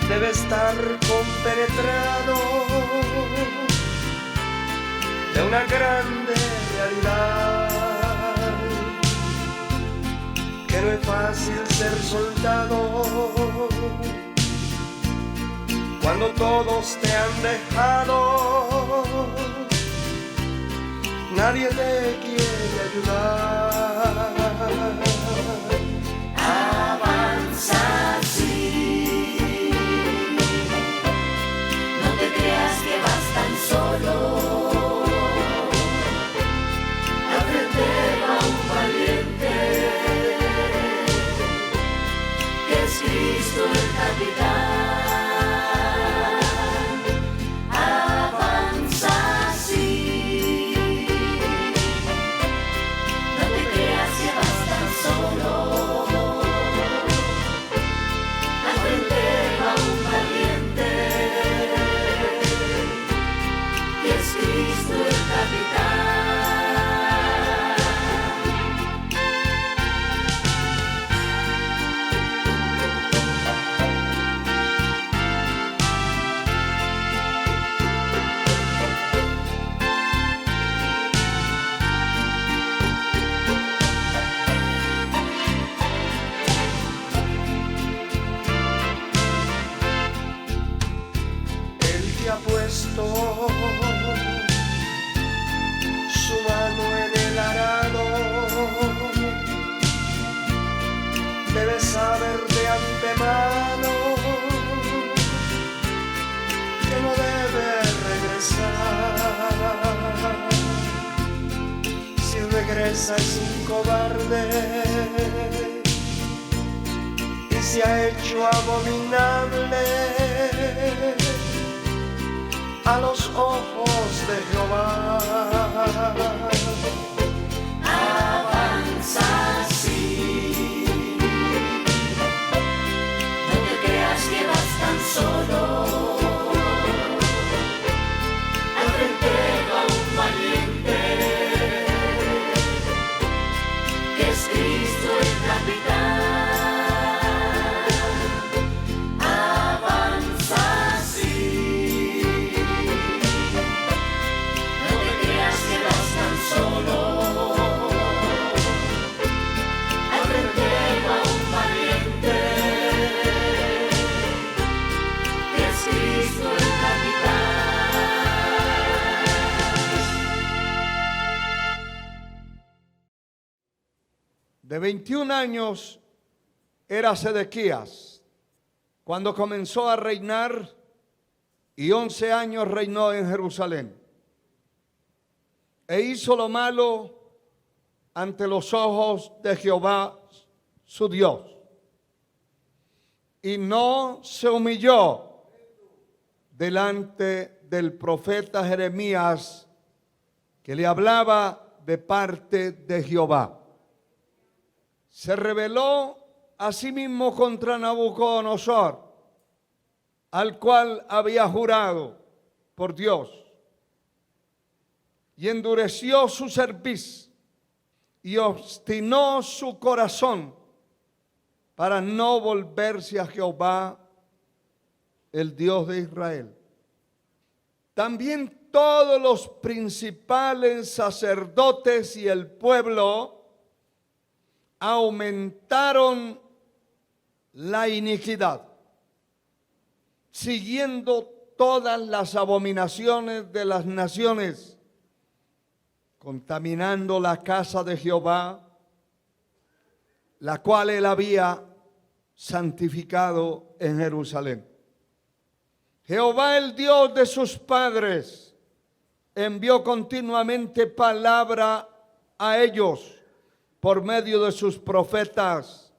debe estar compenetrado de una grande realidad, que no es fácil ser soldado cuando todos te han dejado, nadie te quiere ayudar. Avanza así, no te creas que vas tan solo, al frente va un valiente, que es Cristo el capitán. Avanza así, no te creas que vas tan solo. Cristo el capitán. Él te ha puesto su mano en el arado, debes saber de antemano que no debes regresar. Si regresa es un cobarde y se ha hecho abominable a los ojos de Jehová. Avanza así, no te creas que vas tan solo, al frente va un valiente, que es Cristo el capitán. De 21 años era Sedequías cuando comenzó a reinar, y 11 años reinó en Jerusalén. E hizo lo malo ante los ojos de Jehová su Dios, y no se humilló delante del profeta Jeremías, que le hablaba de parte de Jehová. Se rebeló asimismo contra Nabucodonosor, al cual había jurado por Dios, y endureció su cerviz y obstinó su corazón para no volverse a Jehová, el Dios de Israel. También todos los principales sacerdotes y el pueblo aumentaron la iniquidad, siguiendo todas las abominaciones de las naciones, contaminando la casa de Jehová, la cual él había santificado en Jerusalén. Jehová, el Dios de sus padres, envió continuamente palabra a ellos por medio de sus profetas,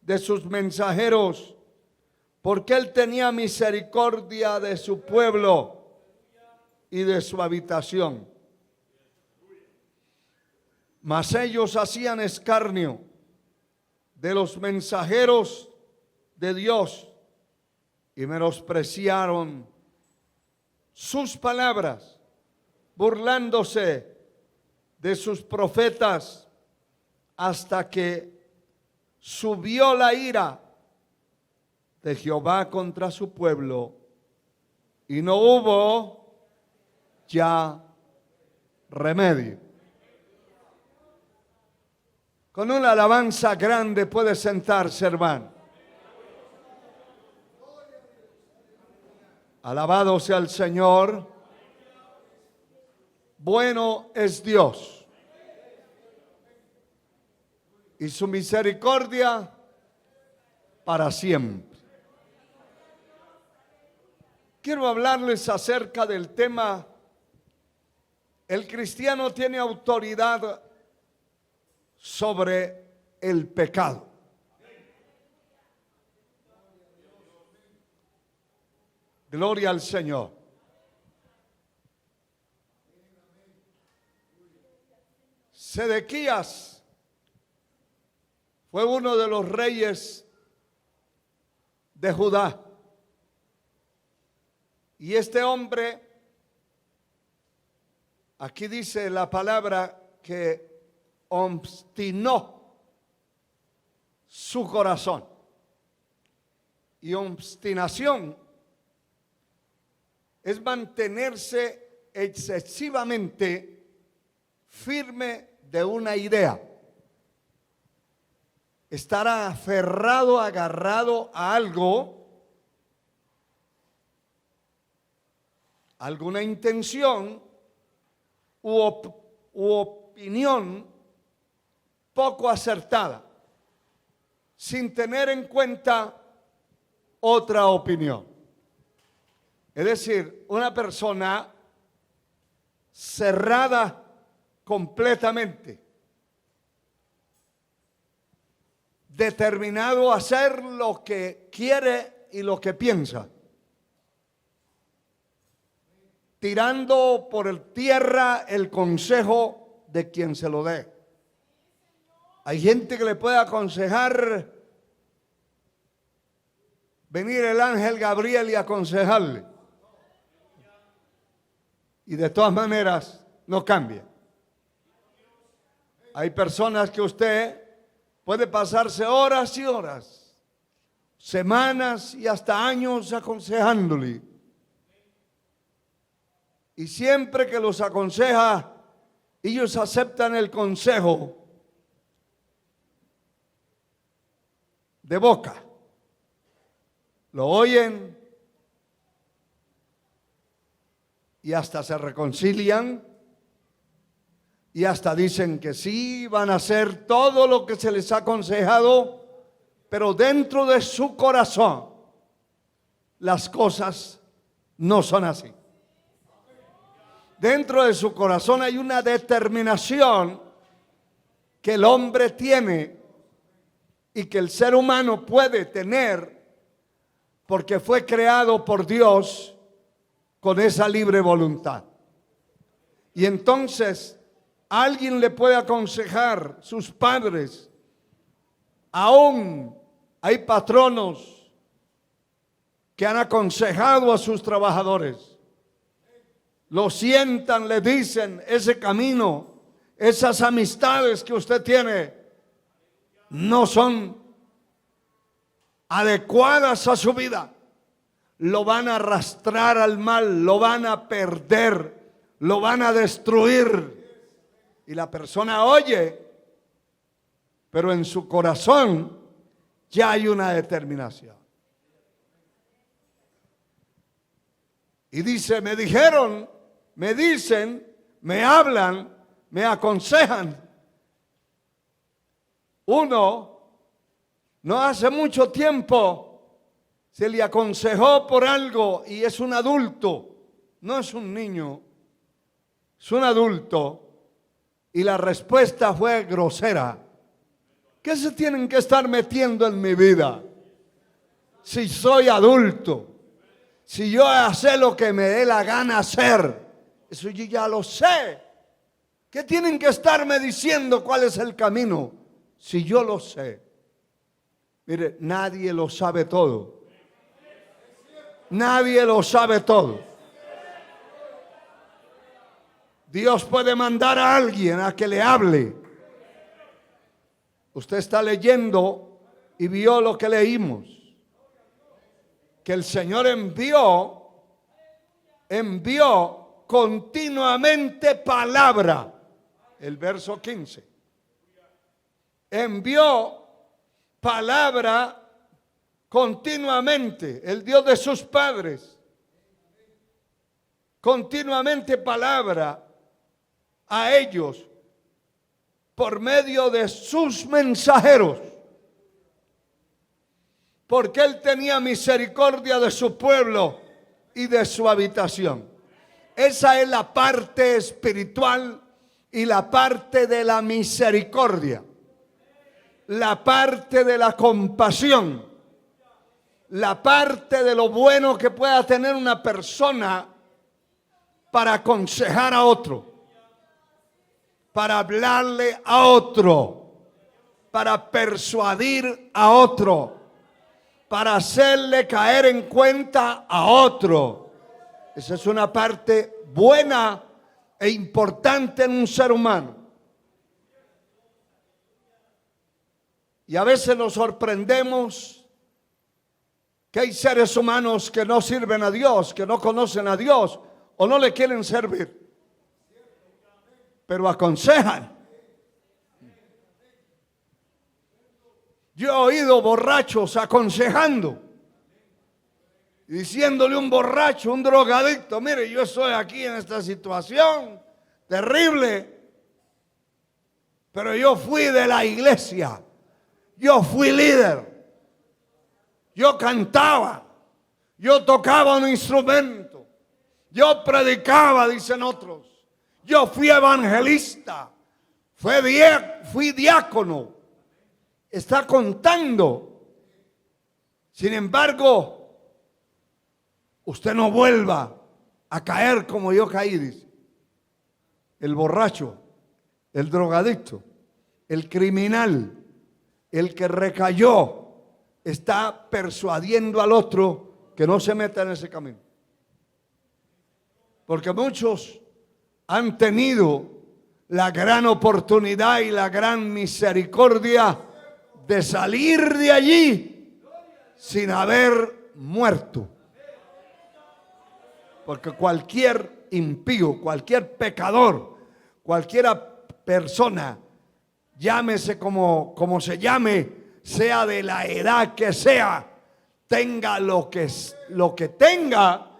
de sus mensajeros, porque él tenía misericordia de su pueblo y de su habitación. Mas ellos hacían escarnio de los mensajeros de Dios y menospreciaron sus palabras, burlándose de sus profetas, hasta que subió la ira de Jehová contra su pueblo, y no hubo ya remedio. Con una alabanza grande puede sentarse, hermano. Alabado sea el Señor. Bueno es Dios. Y su misericordia para siempre. Quiero hablarles acerca del tema: el cristiano tiene autoridad sobre el pecado. Gloria al Señor. Sedequías fue uno de los reyes de Judá. Y este hombre, aquí dice la palabra que obstinó su corazón. Y obstinación es mantenerse excesivamente firme de una idea. Estar aferrado, agarrado a algo, alguna intención u opinión poco acertada, sin tener en cuenta otra opinión. Es decir, una persona cerrada completamente, determinado a hacer lo que quiere y lo que piensa, tirando por tierra el consejo de quien se lo dé. Hay gente que le puede aconsejar, venir el ángel Gabriel y aconsejarle, y de todas maneras no cambia. Hay personas que usted puede pasarse horas y horas, semanas y hasta años aconsejándole, y siempre que los aconseja, ellos aceptan el consejo de boca, lo oyen y hasta se reconcilian y hasta dicen que sí, van a hacer todo lo que se les ha aconsejado, pero dentro de su corazón las cosas no son así. Dentro de su corazón hay una determinación que el hombre tiene y que el ser humano puede tener porque fue creado por Dios con esa libre voluntad. Y entonces alguien le puede aconsejar, sus padres, aún hay patronos que han aconsejado a sus trabajadores. Lo sientan, le dicen, ese camino, esas amistades que usted tiene no son adecuadas a su vida. Lo van a arrastrar al mal, lo van a perder, lo van a destruir. Y la persona oye, pero en su corazón ya hay una determinación. Y dice, me dijeron, me dicen, me hablan, me aconsejan. Uno, no hace mucho tiempo, se le aconsejó por algo y es un adulto, no es un niño, es un adulto. Y la respuesta fue grosera. ¿Qué se tienen que estar metiendo en mi vida? Si soy adulto, si yo sé lo que me dé la gana hacer, eso yo ya lo sé. ¿Qué tienen que estarme diciendo cuál es el camino? Si yo lo sé. Mire, nadie lo sabe todo. Nadie lo sabe todo. Dios puede mandar a alguien a que le hable. Usted está leyendo y vio lo que leímos. que el Señor envió continuamente palabra. El verso 15. Envió palabra continuamente, el Dios de sus padres. Continuamente palabra a ellos por medio de sus mensajeros. Porque Él tenía misericordia de su pueblo y de su habitación. Esa es la parte espiritual y la parte de la misericordia. La parte de la compasión. La parte de lo bueno que pueda tener una persona para aconsejar a otro, para hablarle a otro, para persuadir a otro, para hacerle caer en cuenta a otro. Esa es una parte buena e importante en un ser humano. Y a veces nos sorprendemos que hay seres humanos que no sirven a Dios, que no conocen a Dios o no le quieren servir, pero aconsejan. Yo he oído borrachos aconsejando, diciéndole a un borracho, un drogadicto: mire, yo estoy aquí en esta situación terrible, pero yo fui de la iglesia, yo fui líder, yo cantaba, yo tocaba un instrumento, yo predicaba, dicen otros, yo fui evangelista, fui diácono. Está contando. Sin embargo, usted no vuelva a caer como yo caí, dice. El borracho, el drogadicto, el criminal, el que recayó, está persuadiendo al otro que no se meta en ese camino. Porque muchos han tenido la gran oportunidad y la gran misericordia de salir de allí sin haber muerto. Porque cualquier impío, cualquier pecador, cualquiera persona, llámese como se llame, sea de la edad que sea, tenga lo que tenga,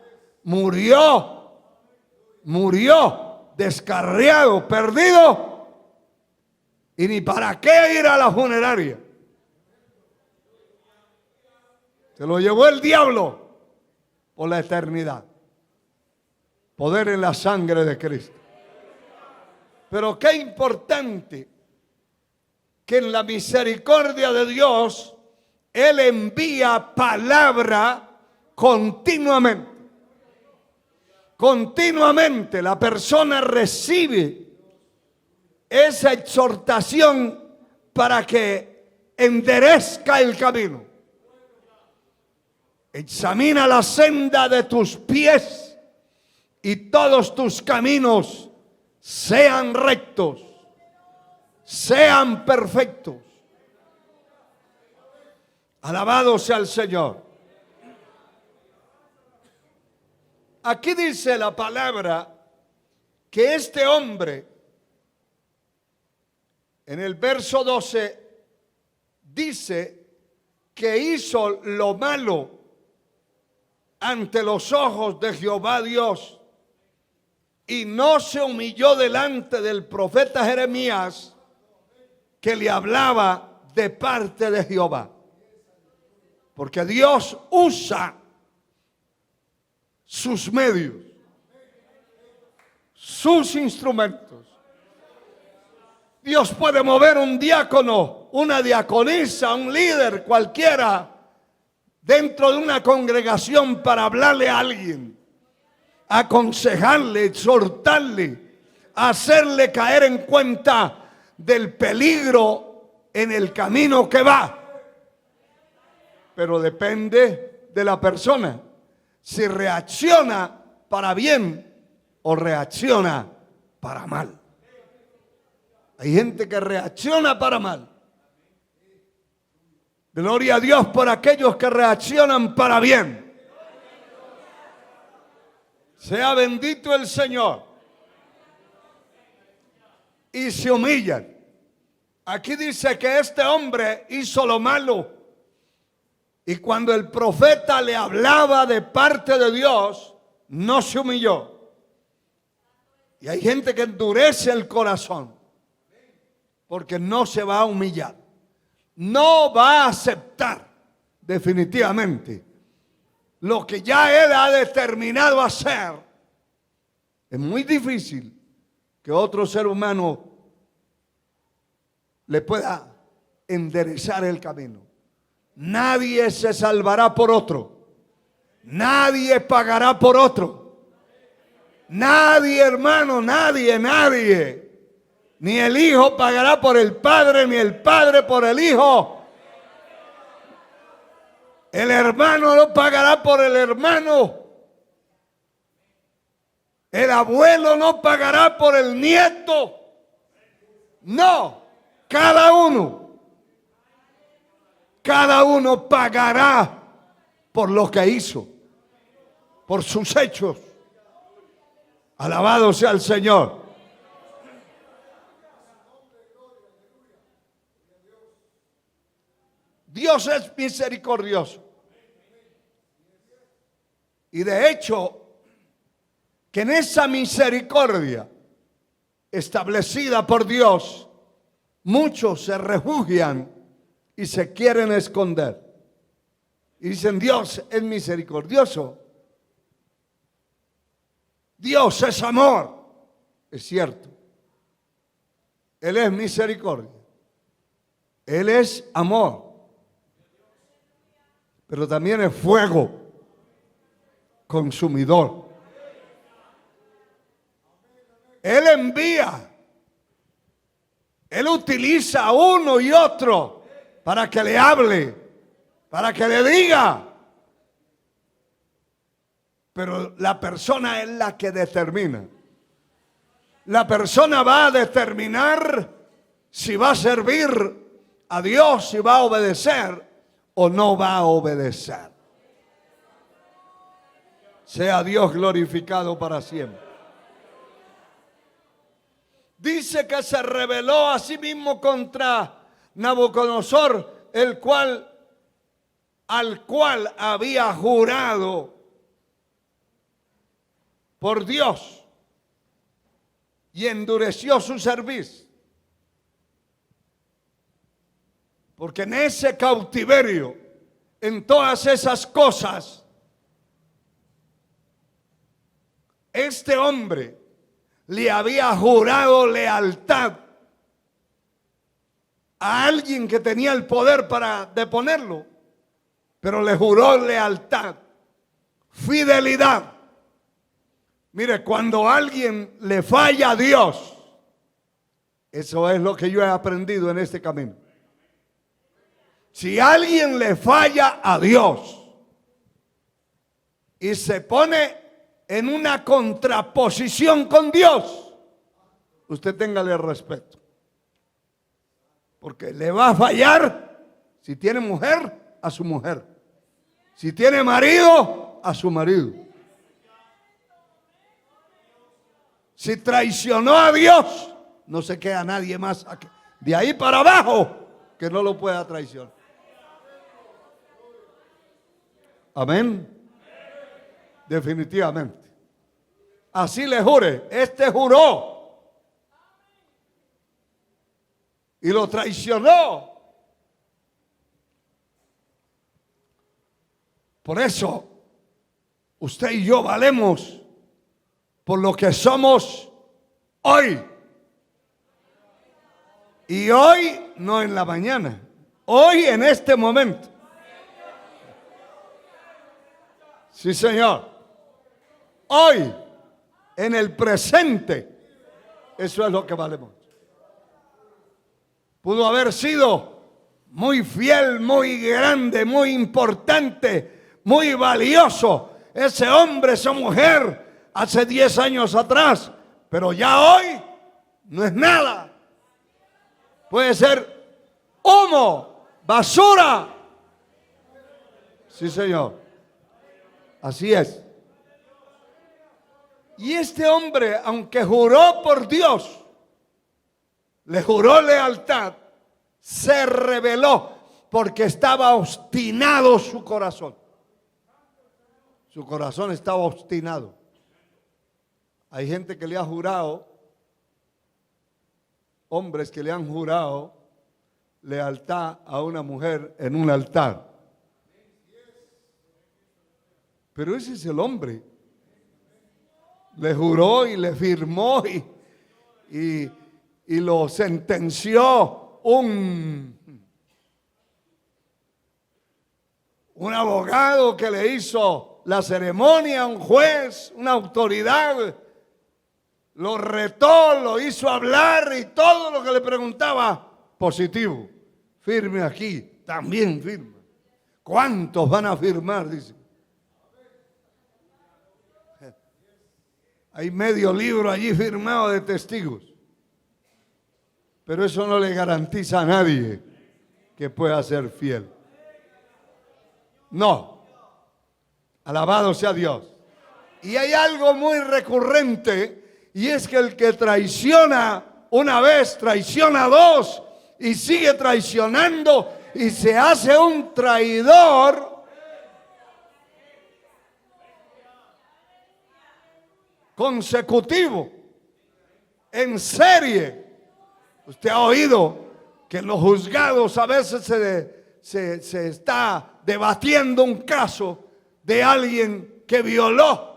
murió descarriado, perdido, y ni para qué ir a la funeraria. Se lo llevó el diablo por la eternidad. Poder en la sangre de Cristo. Pero qué importante que en la misericordia de Dios Él envía palabra continuamente. Continuamente la persona recibe esa exhortación para que enderezca el camino. Examina la senda de tus pies y todos tus caminos sean rectos, sean perfectos. Alabado sea el Señor. Aquí dice la palabra que este hombre, en el verso 12, dice que hizo lo malo ante los ojos de Jehová Dios y no se humilló delante del profeta Jeremías, que le hablaba de parte de Jehová. Porque Dios usa sus medios, sus instrumentos. Dios puede mover un diácono, una diaconisa, un líder, cualquiera, dentro de una congregación para hablarle a alguien, aconsejarle, exhortarle, hacerle caer en cuenta del peligro en el camino que va. Pero depende de la persona, si reacciona para bien o reacciona para mal. Hay gente que reacciona para mal. Gloria a Dios por aquellos que reaccionan para bien. Sea bendito el Señor. Y se humillan. Aquí dice que este hombre hizo lo malo. Y cuando el profeta le hablaba de parte de Dios, no se humilló. Y hay gente que endurece el corazón porque no se va a humillar. No va a aceptar definitivamente lo que ya él ha determinado hacer. Es muy difícil que otro ser humano le pueda enderezar el camino. Nadie se salvará por otro. Nadie pagará por otro. Nadie, hermano, nadie. Ni el hijo pagará por el padre, ni el padre por el hijo. El hermano no pagará por el hermano. El abuelo no pagará por el nieto. No, cada uno pagará por lo que hizo, por sus hechos. Alabado sea el Señor. Dios es misericordioso. Y de hecho, que en esa misericordia establecida por Dios, muchos se refugian y se quieren esconder. Y dicen, Dios es misericordioso. Dios es amor. Es cierto. Él es misericordia. Él es amor. Pero también es fuego consumidor. Él envía. Él utiliza a uno y otro para que le hable, para que le diga. Pero la persona es la que determina. La persona va a determinar si va a servir a Dios, si va a obedecer o no va a obedecer. Sea Dios glorificado para siempre. Dice que se rebeló a sí mismo contra Nabucodonosor, al cual había jurado por Dios, y endureció su cerviz. Porque en ese cautiverio, en todas esas cosas, este hombre le había jurado lealtad a alguien que tenía el poder para deponerlo, pero le juró lealtad, fidelidad. Mire, cuando alguien le falla a Dios, eso es lo que yo he aprendido en este camino. Si alguien le falla a Dios y se pone en una contraposición con Dios, usted téngale respeto. Porque le va a fallar, si tiene mujer, a su mujer. Si tiene marido, a su marido. Si traicionó a Dios, no se queda nadie más aquí, de ahí para abajo, que no lo pueda traicionar. Amén. Definitivamente. Así le jure. Este juró y lo traicionó. Por eso usted y yo valemos por lo que somos hoy. Y hoy no en la mañana, hoy en este momento. Sí, Señor. Hoy, en el presente, eso es lo que valemos. Pudo haber sido muy fiel, muy grande, muy importante, muy valioso ese hombre, esa mujer, hace 10 años atrás, pero ya hoy no es nada. Puede ser humo, basura. Sí, Señor. Así es. Y este hombre, aunque juró por Dios, le juró lealtad, se rebeló porque estaba obstinado su corazón. Su corazón estaba obstinado. Hay gente que le ha jurado, hombres que le han jurado lealtad a una mujer en un altar. Pero ese es el hombre. Le juró y le firmó y lo sentenció un abogado que le hizo la ceremonia, un juez, una autoridad. Lo retó, lo hizo hablar y todo lo que le preguntaba, positivo. Firme aquí, también firme. ¿Cuántos van a firmar? Dice. Hay medio libro allí firmado de testigos. Pero eso no le garantiza a nadie que pueda ser fiel. No. Alabado sea Dios. Y hay algo muy recurrente, y es que el que traiciona una vez, traiciona dos, y sigue traicionando, y se hace un traidor, consecutivo, en serie. Usted ha oído que en los juzgados a veces se está debatiendo un caso de alguien que violó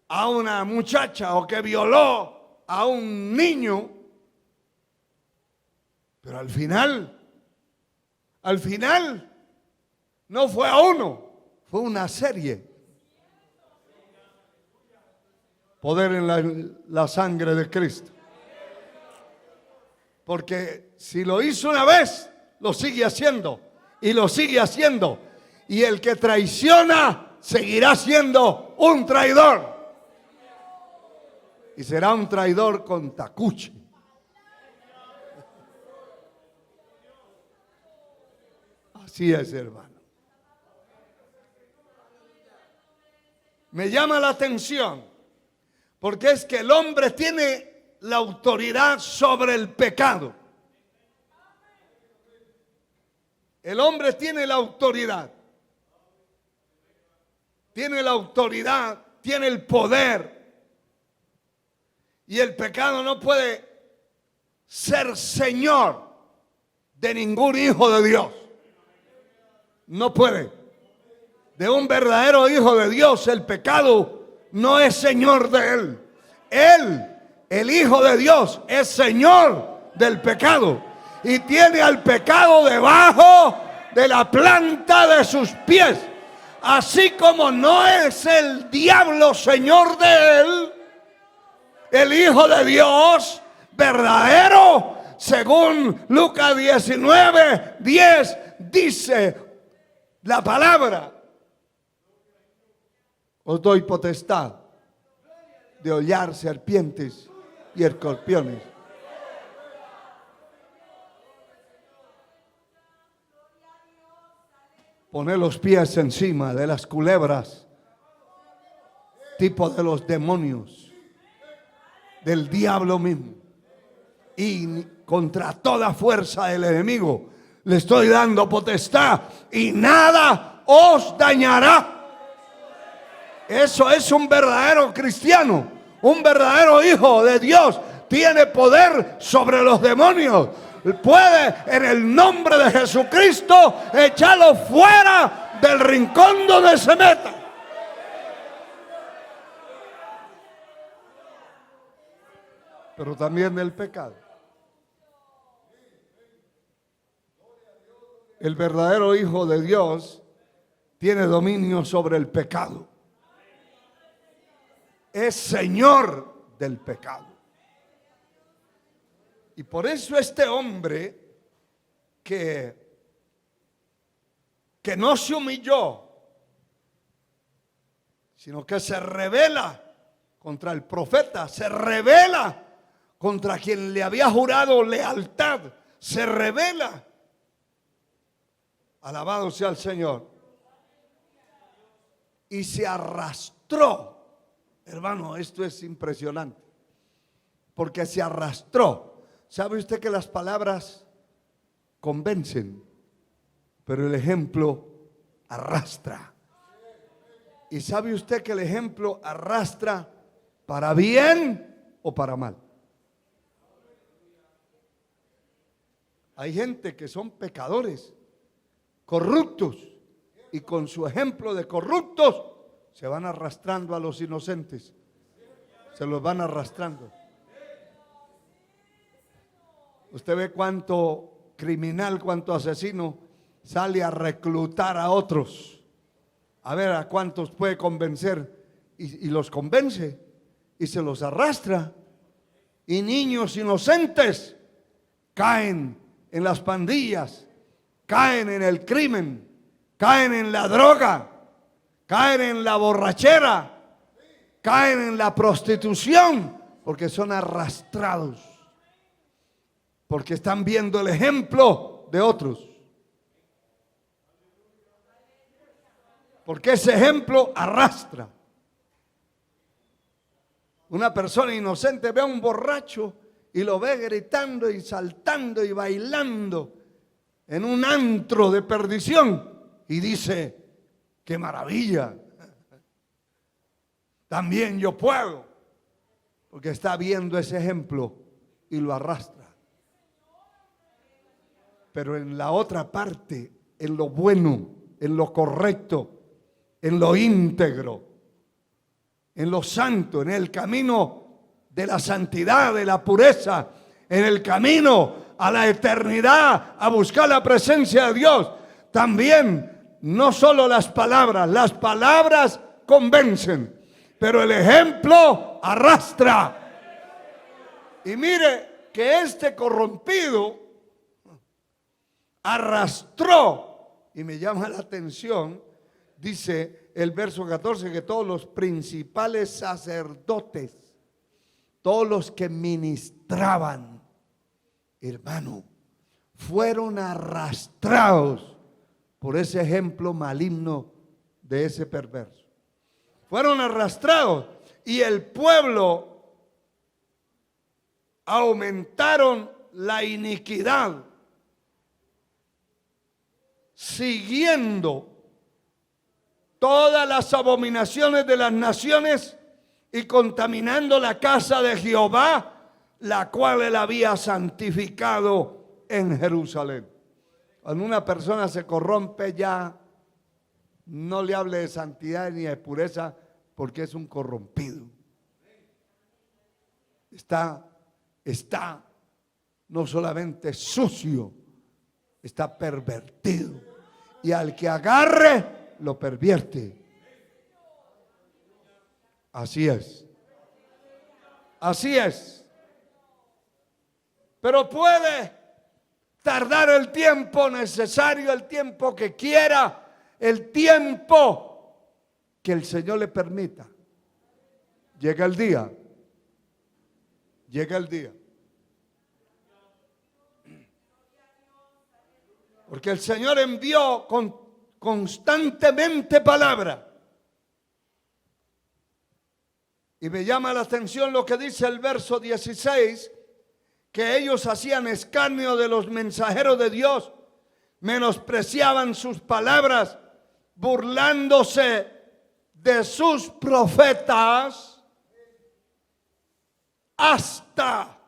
a una muchacha o que violó a un niño, pero al final no fue a uno, fue una serie. Poder en la sangre de Cristo. Porque si lo hizo una vez, lo sigue haciendo. Y lo sigue haciendo. Y el que traiciona seguirá siendo un traidor. Y será un traidor con tacuche. Así es, hermano. Me llama la atención. Porque es que el hombre tiene la autoridad sobre el pecado. El hombre tiene la autoridad. Tiene la autoridad, tiene el poder. Y el pecado no puede ser señor de ningún hijo de Dios. No puede. De un verdadero hijo de Dios, el pecado no es señor de él. Él, el Hijo de Dios, es señor del pecado. Y tiene al pecado debajo de la planta de sus pies. Así como no es el diablo señor de él, el Hijo de Dios verdadero, según Lucas 19:10, dice la palabra: os doy potestad de hollar serpientes y escorpiones. Poner los pies encima de las culebras, tipo de los demonios, del diablo mismo. Y contra toda fuerza del enemigo le estoy dando potestad y nada os dañará. Eso es un verdadero cristiano, un verdadero hijo de Dios. Tiene poder sobre los demonios. Puede, en el nombre de Jesucristo, echarlo fuera del rincón donde se meta. Pero también del pecado. El verdadero hijo de Dios tiene dominio sobre el pecado. Es señor del pecado. Y por eso este hombre que no se humilló, sino que se rebela contra el profeta, se rebela contra quien le había jurado lealtad, se rebela. Alabado sea el Señor. Y se arrastró Hermano, esto es impresionante, porque se arrastró. ¿Sabe usted que las palabras convencen, pero el ejemplo arrastra? ¿Y sabe usted que el ejemplo arrastra para bien o para mal? Hay gente que son pecadores, corruptos, y con su ejemplo de corruptos se van arrastrando a los inocentes. Se los van arrastrando. Usted ve cuánto criminal, cuánto asesino sale a reclutar a otros. A ver a cuántos puede convencer. Y los convence y se los arrastra. Y niños inocentes caen en las pandillas, caen en el crimen, caen en la droga, caen en la borrachera, caen en la prostitución, porque son arrastrados, porque están viendo el ejemplo de otros. Porque ese ejemplo arrastra. Una persona inocente ve a un borracho y lo ve gritando y saltando y bailando en un antro de perdición y dice: ¡qué maravilla! También yo puedo, porque está viendo ese ejemplo y lo arrastra. Pero en la otra parte, en lo bueno, en lo correcto, en lo íntegro, en lo santo, en el camino de la santidad, de la pureza, en el camino a la eternidad, a buscar la presencia de Dios, también no solo las palabras convencen, pero el ejemplo arrastra. Y mire que este corrompido arrastró, y me llama la atención, dice el verso 14, que todos los principales sacerdotes, todos los que ministraban, hermano, fueron arrastrados por ese ejemplo maligno de ese perverso. Fueron arrastrados, y el pueblo aumentaron la iniquidad, siguiendo todas las abominaciones de las naciones y contaminando la casa de Jehová, la cual él había santificado en Jerusalén. Cuando una persona se corrompe, ya no le hable de santidad ni de pureza, porque es un corrompido. Está no solamente sucio, está pervertido. Y al que agarre, lo pervierte. Así es. Así es. Pero puede tardar el tiempo necesario, el tiempo que quiera, el tiempo que el Señor le permita. Llega el día. Llega el día. Porque el Señor envió constantemente palabra. Y me llama la atención lo que dice el verso 16, que ellos hacían escarnio de los mensajeros de Dios, menospreciaban sus palabras, burlándose de sus profetas, hasta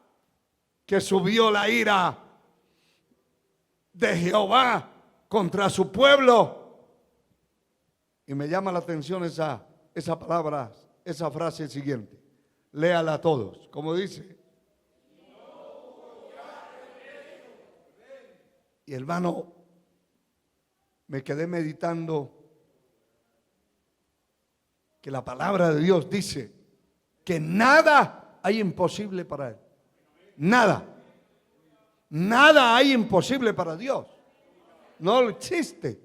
que subió la ira de Jehová contra su pueblo. Y me llama la atención esa palabra, esa frase siguiente. Léala a todos, como dice. Y hermano, me quedé meditando que la palabra de Dios dice que nada hay imposible para Él. Nada. Nada hay imposible para Dios. No existe.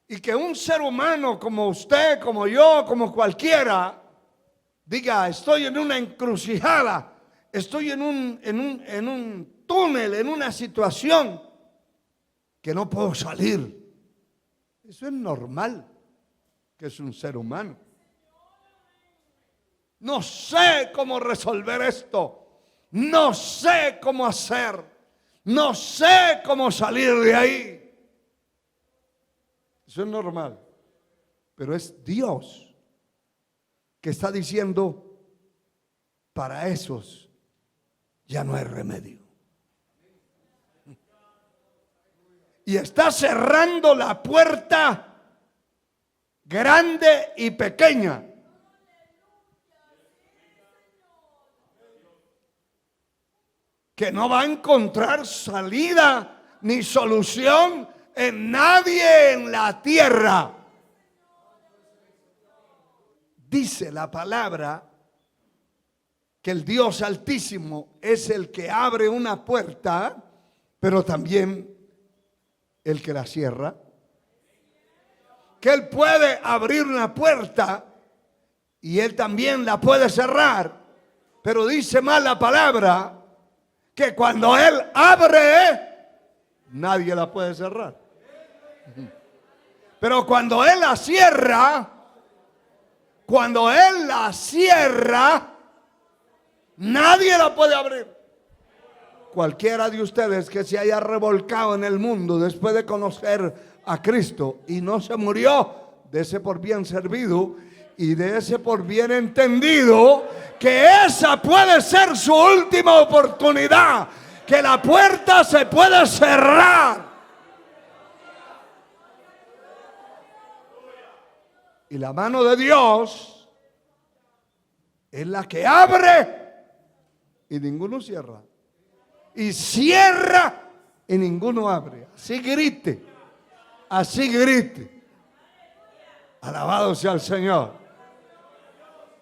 Y que un ser humano como usted, como yo, como cualquiera, diga: estoy en una encrucijada, estoy en un túnel, en una situación que no puedo salir. Eso es normal. que es un ser humano. No sé cómo resolver esto. No sé cómo hacer. No sé cómo salir de ahí. Eso es normal. Pero es Dios que está diciendo, para esos ya no hay remedio. Y está cerrando la puerta grande y pequeña. Que no va a encontrar salida ni solución en nadie en la tierra. Dice la palabra que el Dios Altísimo es el que abre una puerta, pero también el que la cierra. Que Él puede abrir una puerta y Él también la puede cerrar. Pero dice más la palabra que cuando Él abre, nadie la puede cerrar. Pero cuando Él la cierra, nadie la puede abrir. Cualquiera de ustedes que se haya revolcado en el mundo después de conocer a Cristo y no se murió, dése por bien servido y dése por bien entendido que esa puede ser su última oportunidad, que la puerta se puede cerrar. Y la mano de Dios es la que abre y ninguno cierra. Y cierra y ninguno abre. Así grite. Así grite. Alabado sea el Señor.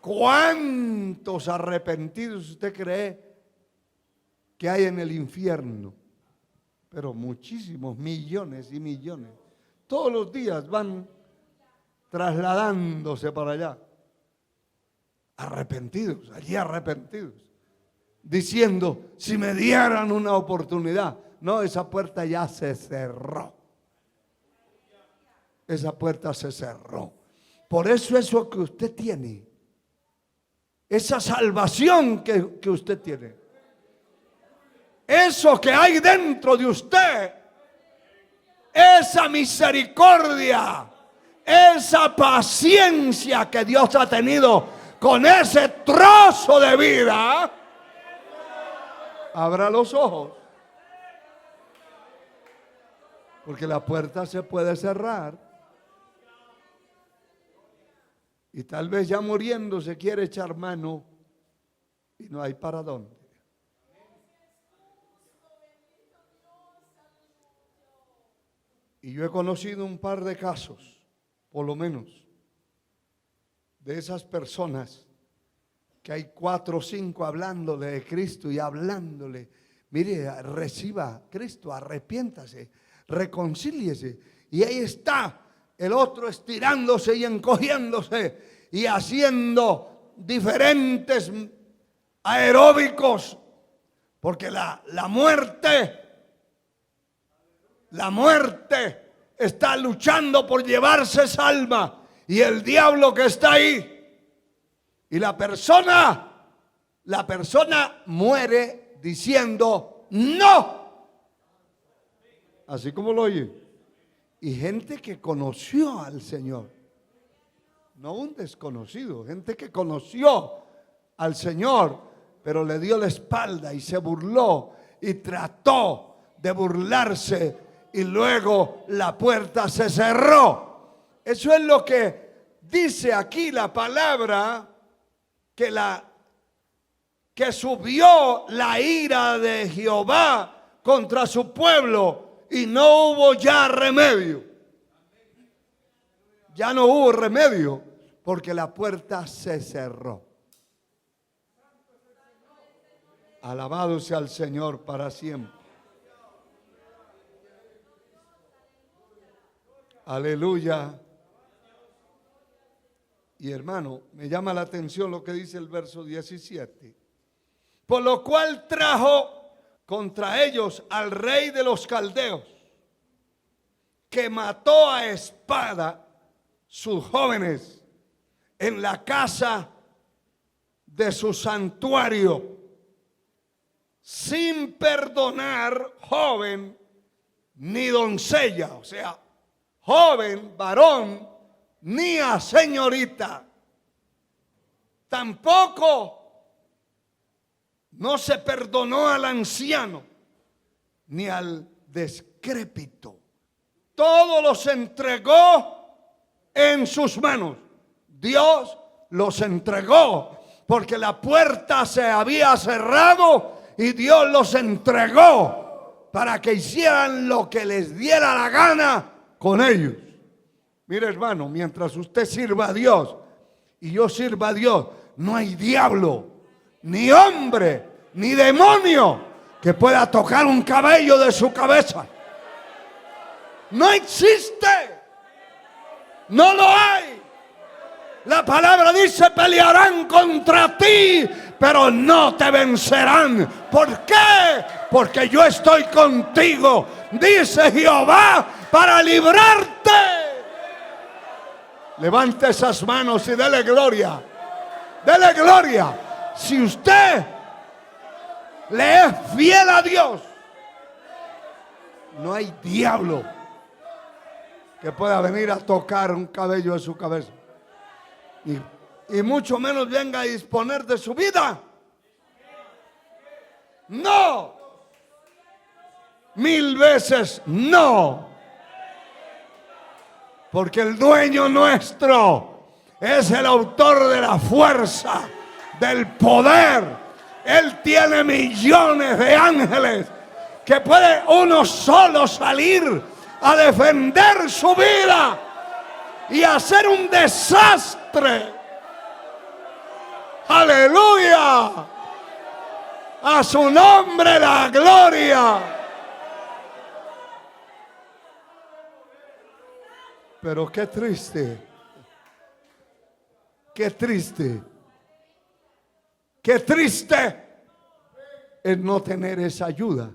¿Cuántos arrepentidos usted cree que hay en el infierno? Pero muchísimos, millones y millones. Todos los días van trasladándose para allá. Arrepentidos, allí arrepentidos. Diciendo, si me dieran una oportunidad. No, esa puerta ya se cerró. Esa puerta se cerró. Por eso que usted tiene, esa salvación que usted tiene, eso que hay dentro de usted, esa misericordia, esa paciencia que Dios ha tenido con ese trozo de vida, abra los ojos. Porque la puerta se puede cerrar. Y tal vez ya muriendo se quiere echar mano y no hay para dónde. Y yo he conocido un par de casos, por lo menos, de esas personas que hay 4 o 5 hablándole de Cristo y hablándole, mire, reciba a Cristo, arrepiéntase, reconcíliese. Y ahí está el otro estirándose y encogiéndose y haciendo diferentes aeróbicos, porque la muerte está luchando por llevarse esa alma, y el diablo que está ahí, y la persona muere diciendo no, así como lo oye. Y gente que conoció al Señor, no un desconocido, gente que conoció al Señor, pero le dio la espalda y se burló y trató de burlarse, y luego la puerta se cerró. Eso es lo que dice aquí la palabra, que subió la ira de Jehová contra su pueblo. Y no hubo ya remedio. Ya no hubo remedio porque la puerta se cerró. Alabado sea el Señor para siempre. Aleluya. Y hermano, me llama la atención lo que dice el verso 17. Por lo cual trajo contra ellos al rey de los caldeos, que mató a espada sus jóvenes en la casa de su santuario, sin perdonar joven ni doncella, o sea, joven, varón, ni a señorita. Tampoco no se perdonó al anciano ni al decrépito. Todo los entregó en sus manos. Dios los entregó porque la puerta se había cerrado y Dios los entregó para que hicieran lo que les diera la gana con ellos. Mire, hermano, mientras usted sirva a Dios y yo sirva a Dios, no hay diablo, ni hombre, ni demonio que pueda tocar un cabello de su cabeza. No existe. No lo hay. La palabra dice: pelearán contra ti, pero no te vencerán. ¿Por qué? Porque yo estoy contigo, dice Jehová, para librarte. Levante esas manos y dele gloria. Dele gloria. Si usted le es fiel a Dios, no hay diablo que pueda venir a tocar un cabello de su cabeza. Y mucho menos venga a disponer de su vida. No. 1000 veces no. Porque el dueño nuestro es el autor de la fuerza, del poder. Él tiene millones de ángeles que puede uno solo salir a defender su vida y hacer un desastre. Aleluya. A su nombre la gloria. Pero qué triste. Qué triste. Qué triste es no tener esa ayuda.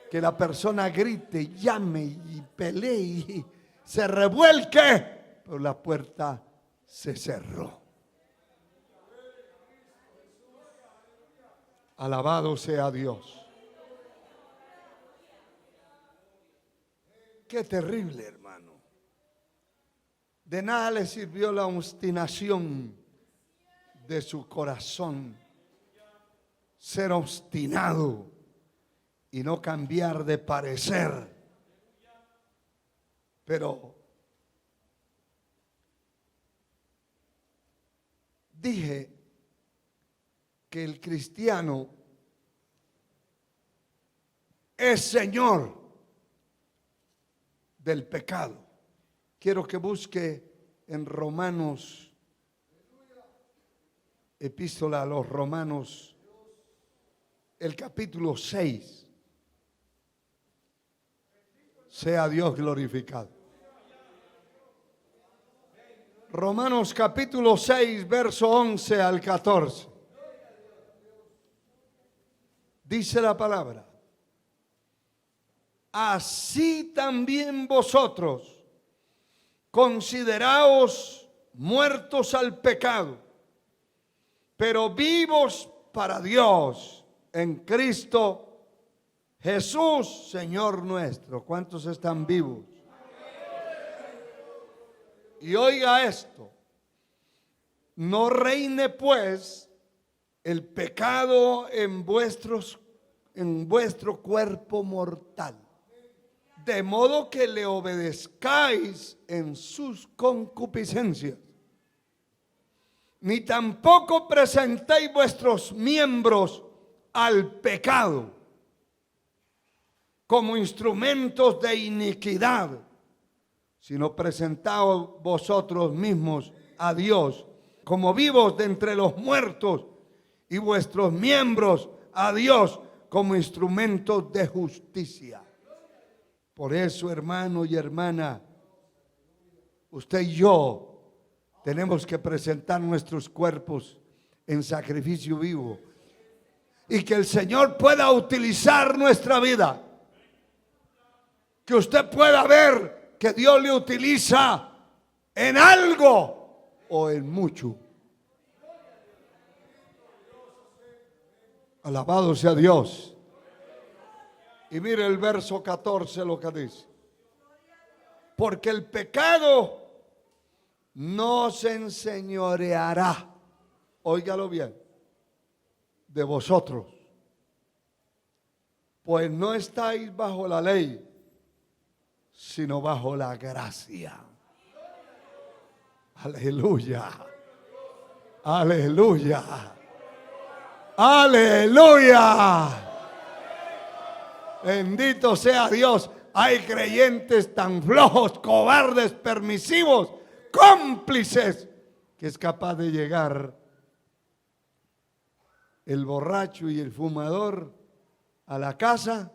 Que la persona grite, llame y pelee y se revuelque, pero la puerta se cerró. Alabado sea Dios. Qué terrible, hermano. De nada le sirvió la obstinación de su corazón, ser obstinado y no cambiar de parecer. Pero dije que el cristiano es señor del pecado. Quiero que busque en Romanos, epístola a los Romanos, el capítulo 6. Sea Dios glorificado. Romanos capítulo 6, verso 11 al 14. Dice la palabra: así también vosotros consideraos muertos al pecado, pero vivos para Dios en Cristo Jesús, Señor nuestro. ¿Cuántos están vivos? Y oiga esto: no reine pues el pecado en vuestro cuerpo mortal, de modo que le obedezcáis en sus concupiscencias, ni tampoco presentéis vuestros miembros al pecado como instrumentos de iniquidad, sino presentaos vosotros mismos a Dios como vivos de entre los muertos, y vuestros miembros a Dios como instrumentos de justicia. Por eso, hermano y hermana, usted y yo tenemos que presentar nuestros cuerpos en sacrificio vivo, y que el Señor pueda utilizar nuestra vida. Que usted pueda ver que Dios le utiliza en algo o en mucho. Alabado sea Dios. Y mire el verso 14 lo que dice. Porque el pecado no se enseñoreará, óigalo bien, de vosotros, pues no estáis bajo la ley, sino bajo la gracia. Aleluya. Aleluya. Aleluya. Bendito sea Dios. Hay creyentes tan flojos, cobardes, permisivos, cómplices, que es capaz de llegar el borracho y el fumador a la casa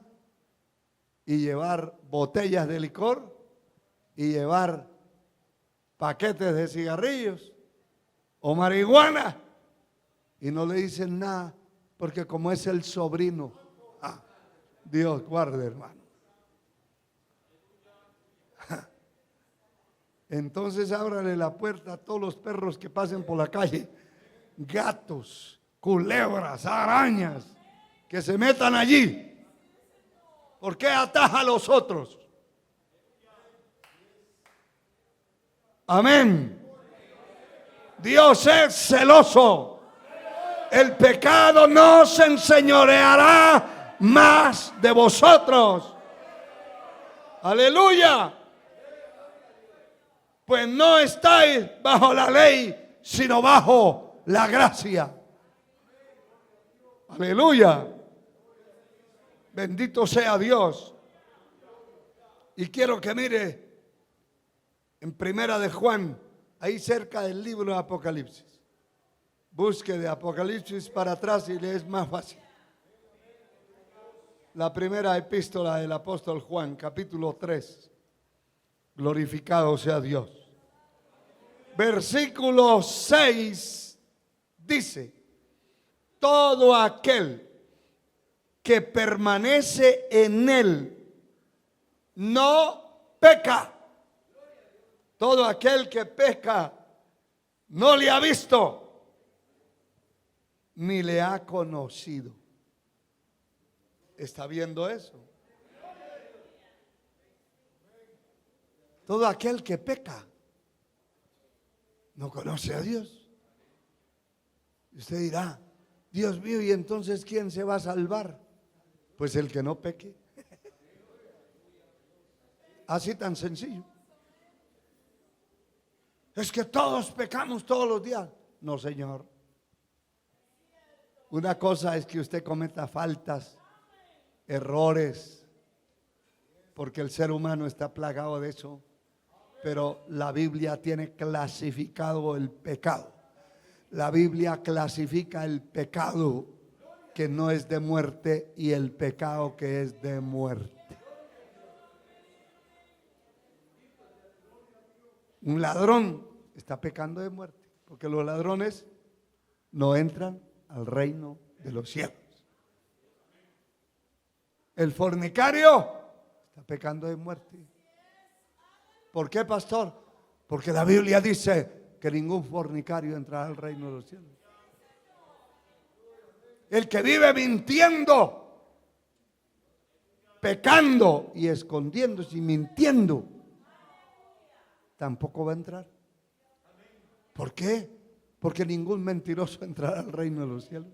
y llevar botellas de licor y llevar paquetes de cigarrillos o marihuana y no le dicen nada porque como es el sobrino, Dios guarde, hermano. Entonces ábrale la puerta a todos los perros que pasen por la calle, gatos, culebras, arañas, que se metan allí. ¿Por qué ataja a los otros? Amén. Dios es celoso. El pecado no se enseñoreará más de vosotros. Aleluya. Pues no estáis bajo la ley, sino bajo la gracia. Aleluya. Bendito sea Dios. Y quiero que mire en Primera de Juan, ahí cerca del libro de Apocalipsis. Busque de Apocalipsis para atrás y le es más fácil. La primera epístola del apóstol Juan, capítulo 3. Glorificado sea Dios. Versículo 6 dice: todo aquel que permanece en él no peca. Todo aquel que peca no le ha visto ni le ha conocido. ¿Está viendo eso? Todo aquel que peca no conoce a Dios. Y usted dirá: Dios mío, ¿y entonces quién se va a salvar? Pues el que no peque. Así tan sencillo. Es que todos pecamos todos los días. No, señor. Una cosa es que usted cometa faltas, errores, porque el ser humano está plagado de eso. Pero la Biblia tiene clasificado el pecado. La Biblia clasifica el pecado que no es de muerte y el pecado que es de muerte. Un ladrón está pecando de muerte, porque los ladrones no entran al reino de los cielos. El fornicario está pecando de muerte. ¿Por qué, pastor? Porque la Biblia dice que ningún fornicario entrará al reino de los cielos. El que vive mintiendo, pecando y escondiéndose y mintiendo, tampoco va a entrar. ¿Por qué? Porque ningún mentiroso entrará al reino de los cielos.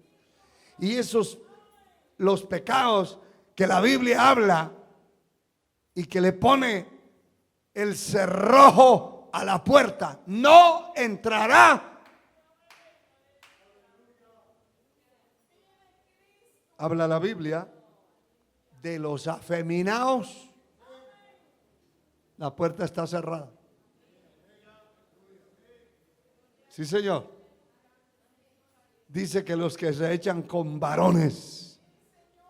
Y esos, los pecados que la Biblia habla y que le pone el cerrojo a la puerta, no entrará. Habla la Biblia de los afeminados. La puerta está cerrada. Sí, señor. Dice que los que se echan con varones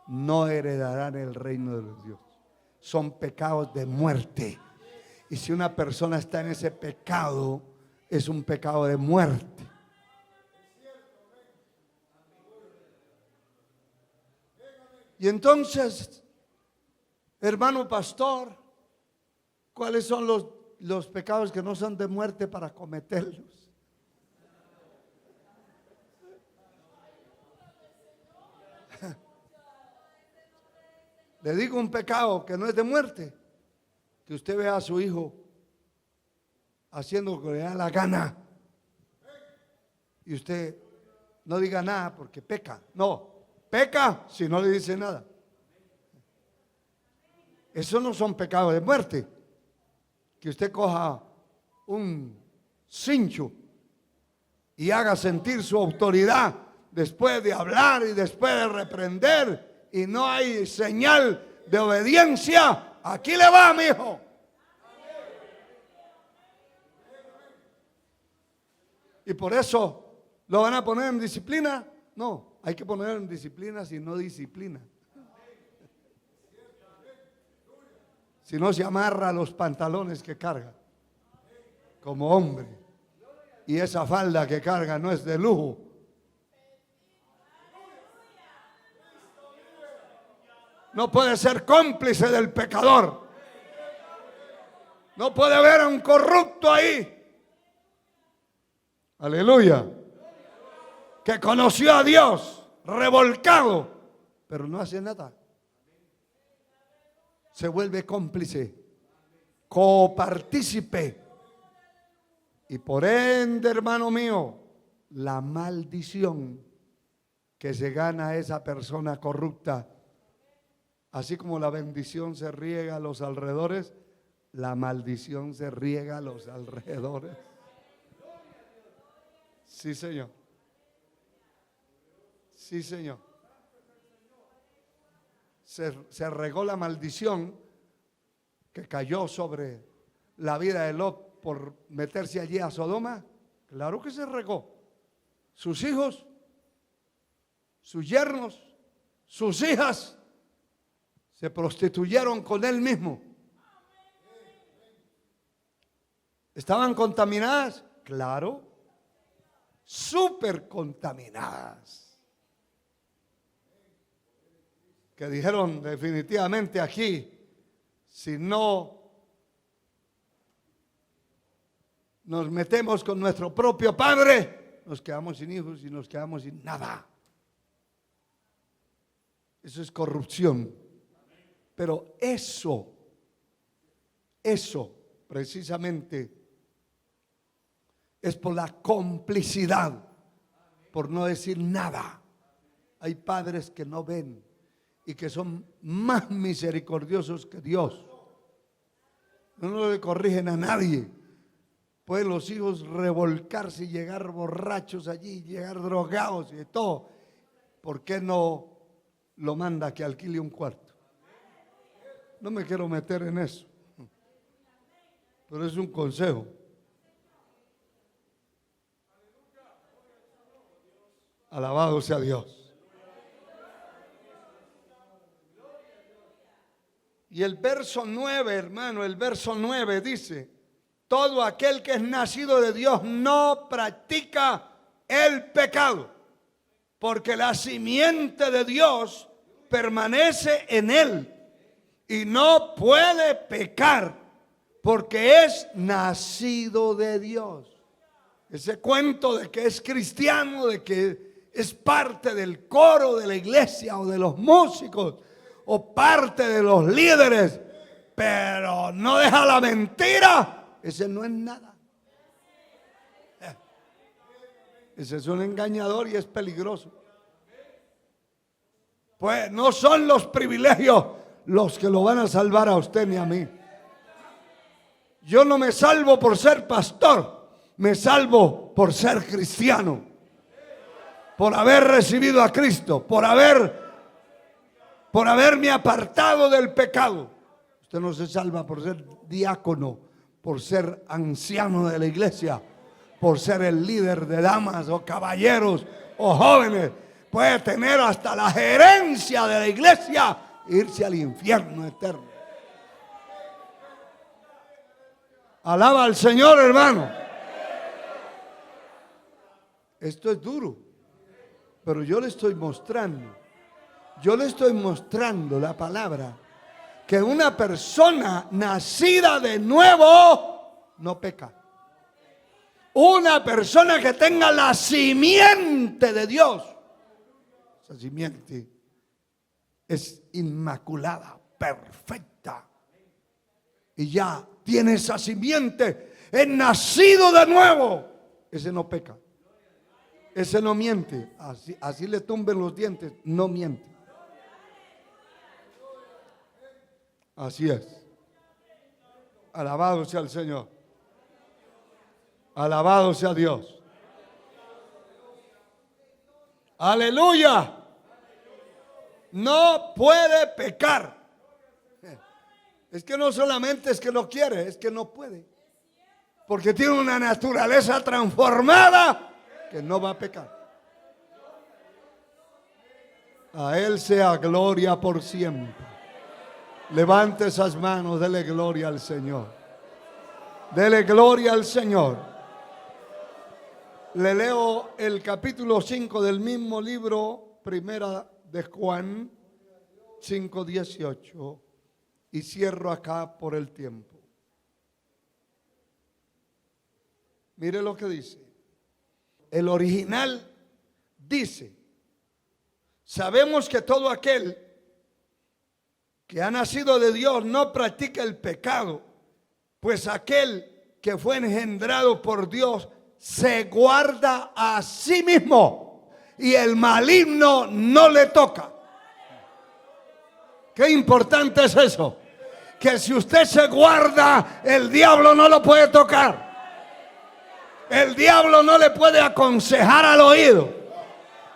no heredarán el reino de los dioses. Son pecados de muerte. Y si una persona está en ese pecado, es un pecado de muerte. Y entonces, hermano pastor, ¿cuáles son los los pecados que no son de muerte para cometerlos. Le digo un pecado que no es de muerte, que usted vea a su hijo haciendo lo que le da la gana y usted no diga nada porque peca. No, peca si no le dice nada. Esos no son pecados de muerte. Que usted coja un cincho y haga sentir su autoridad después de hablar y después de reprender, y no hay señal de obediencia. Aquí le va, mi hijo. Y por eso lo van a poner en disciplina. No, hay que poner en disciplina si no disciplina. Si no se amarra los pantalones que carga como hombre, y esa falda que carga no es de lujo. No puede ser cómplice del pecador. No puede haber a un corrupto ahí. Aleluya. Que conoció a Dios revolcado, pero no hace nada. Se vuelve cómplice, copartícipe. Y por ende, hermano mío, la maldición que se gana a esa persona corrupta, así como la bendición se riega a los alrededores, la maldición se riega a los alrededores. Sí, Señor. Sí, Señor. Se regó la maldición que cayó sobre la vida de Lot por meterse allí a Sodoma. Claro que se regó. Sus hijos, sus yernos, sus hijas se prostituyeron con él mismo. ¿Estaban contaminadas? Claro, súper contaminadas. Que dijeron definitivamente aquí, si no nos metemos con nuestro propio padre, nos quedamos sin hijos y nos quedamos sin nada. Eso es corrupción. Pero eso precisamente es por la complicidad, por no decir nada. Hay padres que no ven y que son más misericordiosos que Dios. No le corrigen a nadie. Pueden los hijos revolcarse y llegar borrachos allí, llegar drogados y de todo. ¿Por qué no lo manda que alquile un cuarto? No me quiero meter en eso, pero es un consejo. Alabado sea Dios. Y el verso 9, hermano, el verso 9 dice: todo aquel que es nacido de Dios no practica el pecado, porque la simiente de Dios permanece en él y no puede pecar, porque es nacido de Dios. Ese cuento de que es cristiano, de que es parte del coro de la iglesia o de los músicos o parte de los líderes, pero no deja la mentira, ese no es nada. Ese es un engañador y es peligroso. Pues no son los privilegios los que lo van a salvar a usted ni a mí. Yo no me salvo por ser pastor, me salvo por ser cristiano, por haber recibido a Cristo, por haberme apartado del pecado. Usted no se salva por ser diácono, por ser anciano de la iglesia, por ser el líder de damas o caballeros o jóvenes. Puede tener hasta la gerencia de la iglesia e irse al infierno eterno. Alaba al Señor, hermano. Esto es duro, pero yo le estoy mostrando la palabra, que una persona nacida de nuevo no peca. Una persona que tenga la simiente de Dios, esa simiente es inmaculada, perfecta. Y ya tiene esa simiente, es nacido de nuevo. Ese no peca. Ese no miente. Así le tumben los dientes, no miente. Así es. Alabado sea el Señor. Alabado sea Dios. Aleluya. No puede pecar. Es que no solamente es que no quiere, es que no puede. Porque tiene una naturaleza transformada que no va a pecar. A Él sea gloria por siempre. Levante esas manos, dele gloria al Señor. Dele gloria al Señor. Le leo el capítulo 5 del mismo libro, primera de Juan 5:18, y cierro acá por el tiempo. Mire lo que dice. El original dice: sabemos que todo aquel que ha nacido de Dios no practica el pecado, pues aquel que fue engendrado por Dios se guarda a sí mismo y el maligno no le toca. Qué importante es eso, que si usted se guarda, el diablo no lo puede tocar. El diablo no le puede aconsejar al oído.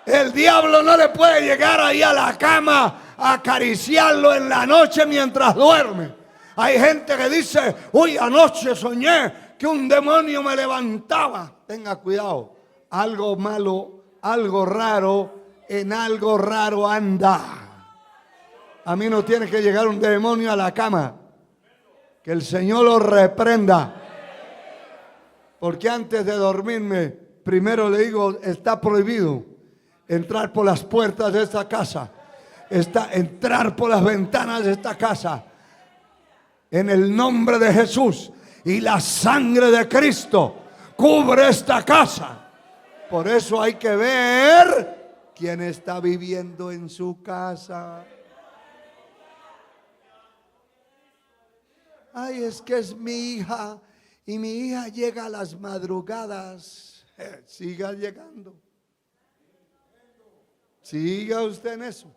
El diablo no le puede llegar ahí a la cama a acariciarlo en la noche mientras duerme. Hay gente que dice: uy, anoche soñé que un demonio me levantaba. Tenga cuidado, algo malo, algo raro, en algo raro anda. A mí no tiene que llegar un demonio a la cama. Que el Señor lo reprenda. Porque antes de dormirme, primero le digo: está prohibido entrar por las puertas de esta casa, entrar por las ventanas de esta casa. En el nombre de Jesús y la sangre de Cristo cubre esta casa. Por eso hay que ver quién está viviendo en su casa. Ay, es que es mi hija. Y mi hija llega a las madrugadas. Siga llegando. Siga usted en eso.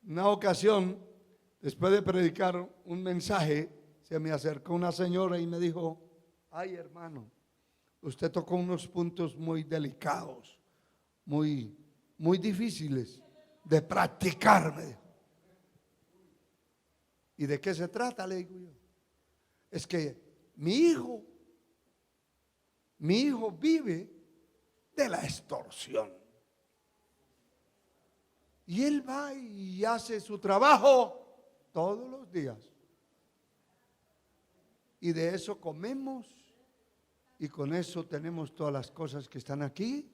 Una ocasión, después de predicar un mensaje, se me acercó una señora y me dijo: ay, hermano, usted tocó unos puntos muy delicados, muy difíciles de practicar, me dijo. ¿Y de qué se trata?, le digo yo. Es que mi hijo vive de la extorsión. Y él va y hace su trabajo todos los días. Y de eso comemos. Y con eso tenemos todas las cosas que están aquí.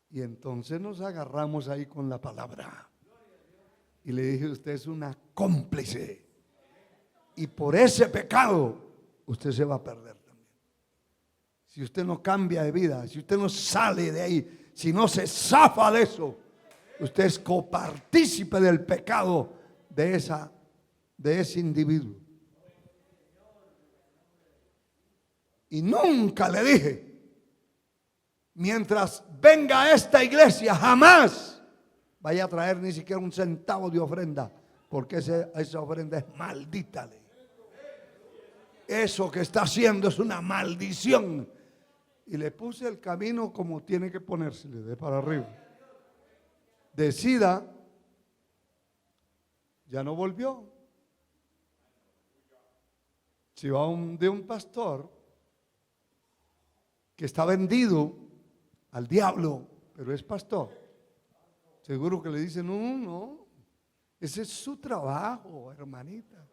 Y entonces nos agarramos ahí con la palabra. Y le dije: usted es una cómplice. Y por ese pecado usted se va a perder también. Si usted no cambia de vida, si usted no sale de ahí, si no se zafa de eso, usted es copartícipe del pecado de ese individuo. Y nunca le dije: mientras venga a esta iglesia, jamás vaya a traer ni siquiera un centavo de ofrenda, porque esa ofrenda es maldita. Eso que está haciendo es una maldición. Y le puse el camino como tiene que ponérsele, de para arriba. Decida, ya no volvió. Si va de un pastor que está vendido al diablo, pero es pastor, seguro que le dicen: no, ese es su trabajo, hermanita.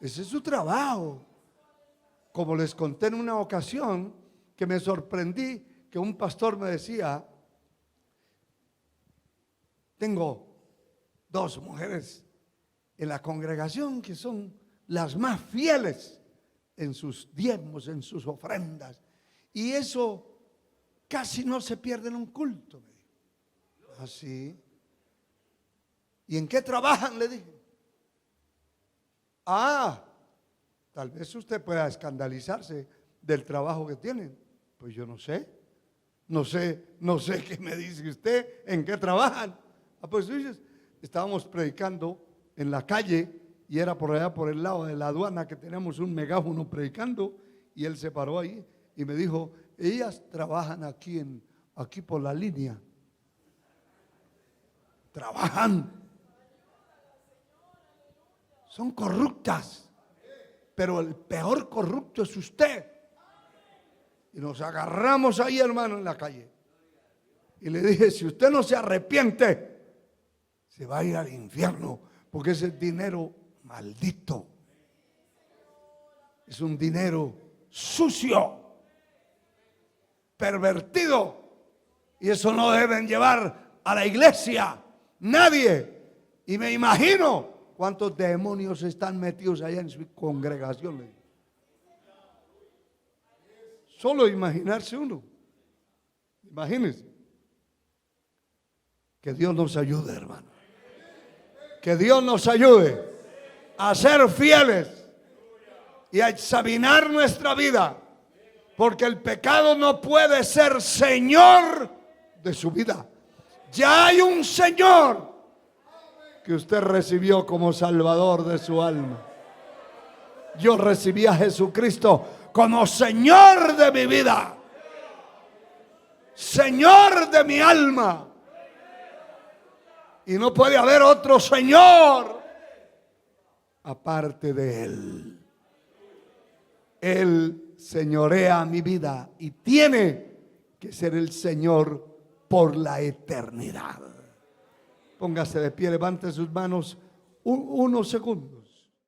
Ese es su trabajo. Como les conté en una ocasión, que me sorprendí que un pastor me decía: tengo dos mujeres en la congregación que son las más fieles en sus diezmos, en sus ofrendas. Y eso casi no se pierde en un culto, me dijo. Así. ¿Y en qué trabajan?, le dije. Tal vez usted pueda escandalizarse del trabajo que tienen. Pues yo no sé qué me dice usted, en qué trabajan. Pues estábamos predicando en la calle y era por allá por el lado de la aduana que tenemos un megáfono predicando, y él se paró ahí y me dijo: ellas trabajan aquí por la línea. Trabajan. Son corruptas. Pero el peor corrupto es usted. Y nos agarramos ahí, hermano, en la calle. Y le dije: si usted no se arrepiente, se va a ir al infierno, porque ese dinero maldito. Es un dinero sucio, pervertido. Y eso no deben llevar a la iglesia nadie. Y me imagino cuántos demonios están metidos allá en su congregación. Solo imaginarse uno. Imagínense. Que Dios nos ayude, hermano. Que Dios nos ayude a ser fieles y a examinar nuestra vida. Porque el pecado no puede ser señor de su vida. Ya hay un Señor que usted recibió como Salvador de su alma. Yo recibí a Jesucristo como Señor de mi vida, Señor de mi alma. Y no puede haber otro Señor aparte de Él. Él señorea mi vida y tiene que ser el Señor por la eternidad. Póngase de pie, levante sus manos unos segundos.